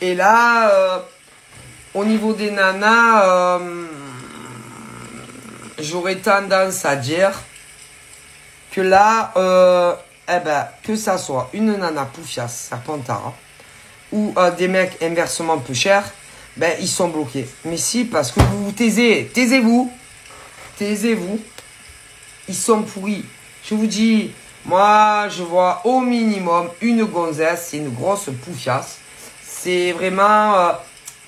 Et là, au niveau des nanas, j'aurais tendance à dire que là, que ça soit une nana poufiasse, Serpentara, ou des mecs inversement peu chers, ben, ils sont bloqués. Mais si, parce que vous vous taisez, taisez-vous, ils sont pourris. Je vous dis, moi, je vois au minimum une gonzesse, c'est une grosse poufiasse. C'est vraiment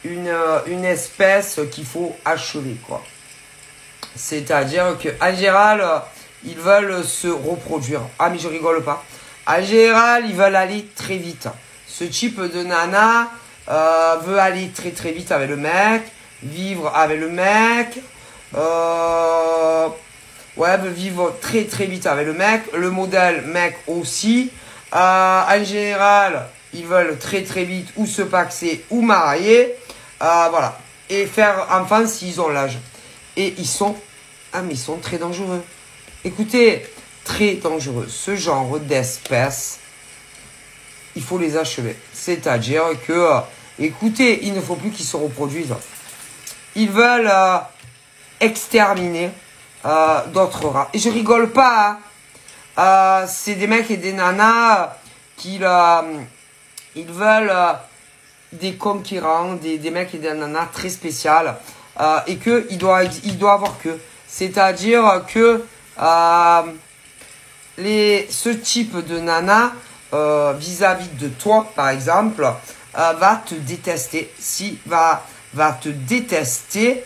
une espèce qu'il faut achever, quoi. C'est-à-dire qu'en général, ils veulent se reproduire. Ah, mais je rigole pas. En général, ils veulent aller très vite. Ce type de nana veut aller très très vite avec le mec, vivre avec le mec, ouais, veut vivre très très vite avec le mec. Le modèle mec aussi. En général, ils veulent très très vite ou se paxer ou marier. Voilà. Et faire enfant s'ils ont l'âge. Et ils sont... Ah, mais ils sont très dangereux. Écoutez, très dangereux. Ce genre d'espèces, il faut les achever. C'est-à-dire que, écoutez, il ne faut plus qu'ils se reproduisent. Ils veulent exterminer d'autres rats. Et je rigole pas. Hein. C'est des mecs et des nanas qui ils veulent des conquérants, des mecs et des nanas très spéciales. Et que il doit avoir que. C'est-à-dire que ce type de nana, vis-à-vis de toi, par exemple, va te détester. Va te détester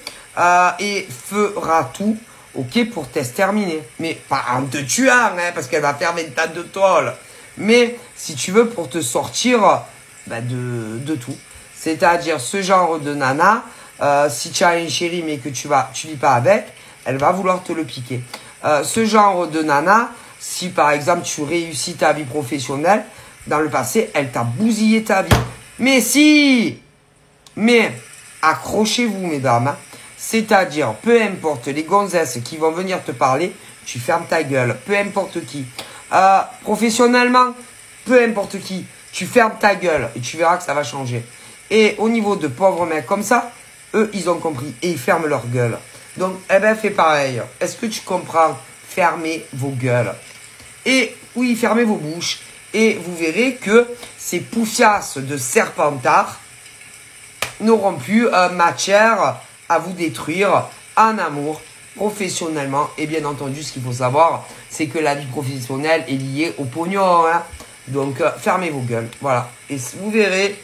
et fera tout, ok, pour t'exterminer. Mais pas en te tuant, hein, parce qu'elle va faire 20 tas de tôle. Mais si tu veux, pour te sortir de tout. C'est-à-dire ce genre de nana, si tu as un chéri mais que tu vis pas avec, elle va vouloir te le piquer. Ce genre de nana, si par exemple tu réussis ta vie professionnelle, dans le passé, elle t'a bousillé ta vie. Mais accrochez-vous mesdames, hein. C'est-à-dire, peu importe les gonzesses qui vont venir te parler, tu fermes ta gueule, peu importe qui. Professionnellement, peu importe qui, tu fermes ta gueule et tu verras que ça va changer. Et au niveau de pauvres mecs comme ça, eux, ils ont compris et ils ferment leur gueule. Donc, eh ben, fais pareil. Est-ce que tu comprends? Fermez vos gueules. Et oui, fermez vos bouches. Et vous verrez que ces poufiasses de Serpentard n'auront plus matière à vous détruire en amour, professionnellement. Et bien entendu, ce qu'il faut savoir, c'est que la vie professionnelle est liée au pognon. Hein. Donc, fermez vos gueules. Voilà. Et vous verrez